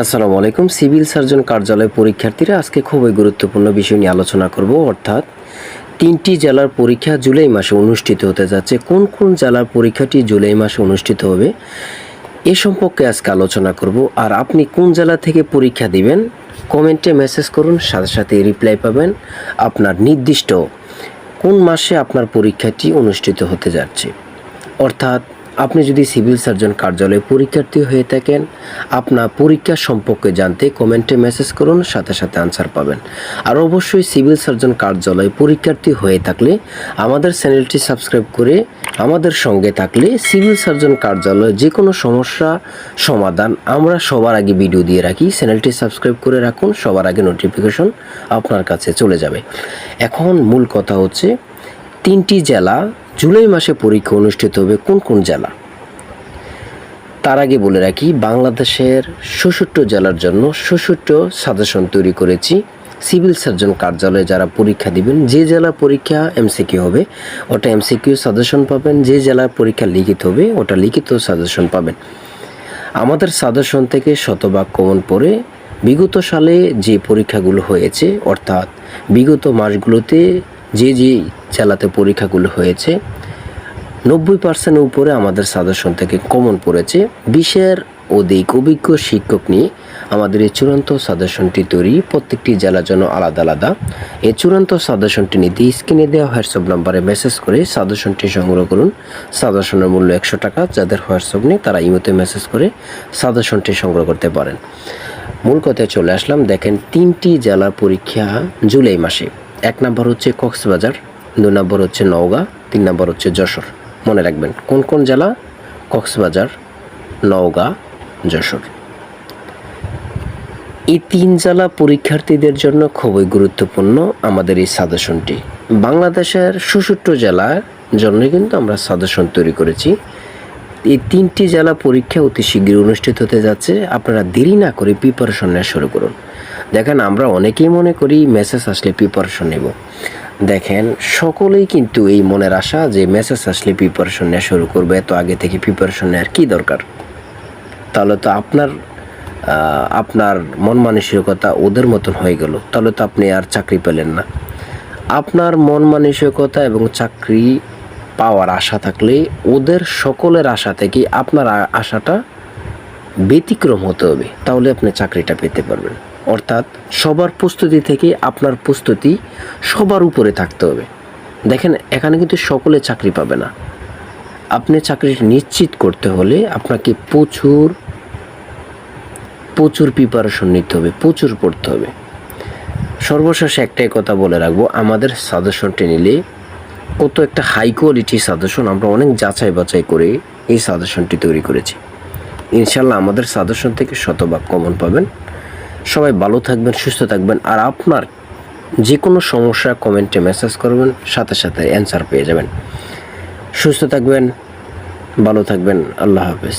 আসসালামু আলাইকুম। Civil surgeon কার্যালয় পরীক্ষার্থীরা আজকে খুবই গুরুত্বপূর্ণ বিষয় নিয়ে আলোচনা করব, অর্থাৎ 3টি জেলার পরীক্ষা জুলাই মাসে অনুষ্ঠিত হতে যাচ্ছে। কোন কোন জেলার পরীক্ষাটি জুলাই মাসে অনুষ্ঠিত হবে এ সম্পর্কে আজকে আলোচনা করব। আর আপনি কোন জেলা থেকে পরীক্ষা দিবেন কমেন্টে মেসেজ করুন, সাথে সাথে রিপ্লাই পাবেন আপনার নির্দিষ্ট কোন মাসে আপনার পরীক্ষাটি অনুষ্ঠিত হতে যাচ্ছে। অর্থাৎ আপনি যদি সিভিল সার্জন কার্যালয়ে পরীক্ষার্থী হয়ে থাকেন, আপনার পরীক্ষা সম্পর্কে জানতে কমেন্টে মেসেজ করুন, সাথে সাথে আনসার পাবেন। আর অবশ্যই সিভিল সার্জন কার্যালয়ে পরীক্ষার্থী হয়ে থাকলে আমাদের চ্যানেলটি সাবস্ক্রাইব করে আমাদের সঙ্গে থাকলে সিভিল সার্জন কার্যালয়ে যে কোনো সমস্যা সমাধান আমরা সবার আগে ভিডিও দিয়ে রাখি। চ্যানেলটি সাবস্ক্রাইব করে রাখুন, সবার আগে নোটিফিকেশন আপনার কাছে চলে যাবে। এখন মূল কথা হচ্ছে 3টি জেলা জুলাই মাসে পরীক্ষা অনুষ্ঠিত হবে। কোন কোন জেলা? তার আগে বলে রাখি, বাংলাদেশের 66 জেলার জন্য 66 সাজেশন তৈরি করেছি। সিভিল সার্জন কার্যালয়ে যারা পরীক্ষা দিবেন, যে জেলা পরীক্ষা এমসিকিউ হবে ওটা এমসিকিউ সাজেশন পাবেন, যে জেলার পরীক্ষা লিখিত হবে ওটা লিখিত সাজেশন পাবেন। আমাদের সাজেশন থেকে শতভাগ কমন পড়ে বিগত সালে যে পরীক্ষাগুলো হয়েছে, অর্থাৎ বিগত মাসগুলোতে যে জেলাতে পরীক্ষাগুলো হয়েছে 90% উপরে আমাদের সাজেশন থেকে কমন পড়েছে। 20-এর অধিক অভিজ্ঞ শিক্ষক নিয়ে আমাদের এই চূড়ান্ত সাজেশনটি তৈরি, প্রত্যেকটি জেলার জন্য আলাদা আলাদা। এই চূড়ান্ত সাজেশনটি নিতে স্ক্রিনে দেওয়া হোয়াটসঅ্যাপ নাম্বারে মেসেজ করে সাজেশনটি সংগ্রহ করুন। সাজেশনের মূল্য 100 টাকা। যাদের হোয়াটসঅ্যাপ নেই তারা ইমোতে মেসেজ করে সাজেশনটি সংগ্রহ করতে পারেন। মূল কথায় চলে আসলাম। দেখেন, 3টি জেলার পরীক্ষা জুলাই মাসে। 1 নম্বর হচ্ছে কক্সবাজার, 2 নম্বর হচ্ছে নওগাঁ, 3 নম্বর হচ্ছে যশোর। মনে রাখবেন কোন কোন জেলা? কক্সবাজার, নওগাঁ, যশোর। এই 3 জেলা পরীক্ষার্থীদের জন্য খুবই গুরুত্বপূর্ণ আমাদের এই সাজেশনটি। বাংলাদেশের 66 জেলার জন্য কিন্তু আমরা সাজেশন তৈরি করেছি। এই 3টি জেলা পরীক্ষা অতি শীঘ্রই অনুষ্ঠিত হতে যাচ্ছে। আপনারা দেরি না করে প্রিপারেশন নেওয়া শুরু করুন। দেখেন, আমরা অনেকেই মনে করি মেসেজ আসলে প্রিপারেশন নেব। দেখেন, সকলেই কিন্তু এই মনের আশা যে মেসেজ আসলে প্রিপারেশন নেওয়া শুরু করবে, এত আগে থেকে প্রিপারেশন নেওয়ার কী দরকার? তাহলে তো আপনার মন মানসিকতা ওদের মতন হয়ে গেল, তাহলে তো আপনি আর চাকরি পেলেন না। আপনার মন মানসিকতা এবং চাকরি পাওয়ার আশা থাকলে ওদের সকলের আশা থেকে আপনার আশাটা ব্যতিক্রম হতে হবে, তাহলে আপনি চাকরিটা পেতে পারবেন। অর্থাৎ সবার প্রস্তুতি থেকে আপনার প্রস্তুতি সবার উপরে থাকতে হবে। দেখেন, এখানে কিন্তু সকলে চাকরি পাবে না। আপনি চাকরি নিশ্চিত করতে হলে আপনাকে প্রচুর প্রিপারেশন নিতে হবে, প্রচুর পড়তে হবে। সর্বশেষে একটাই কথা বলে রাখবো, আমাদের সাজেশনটি নিলে কত একটা হাই কোয়ালিটি সাজেশন, আমরা অনেক যাচাই বাছাই করে এই সাজেশনটি তৈরি করেছি। ইনশাল্লাহ আমাদের সাজেশন থেকে শতভাগ কমন পাবেন। সবাই ভালো থাকবেন, সুস্থ থাকবেন। আর আপনার যে কোনো সমস্যা কমেন্টে মেসেজ করবেন, সাথে সাথে অ্যান্সার পেয়ে যাবেন। সুস্থ থাকবেন, ভালো থাকবেন। আল্লাহ হাফেজ।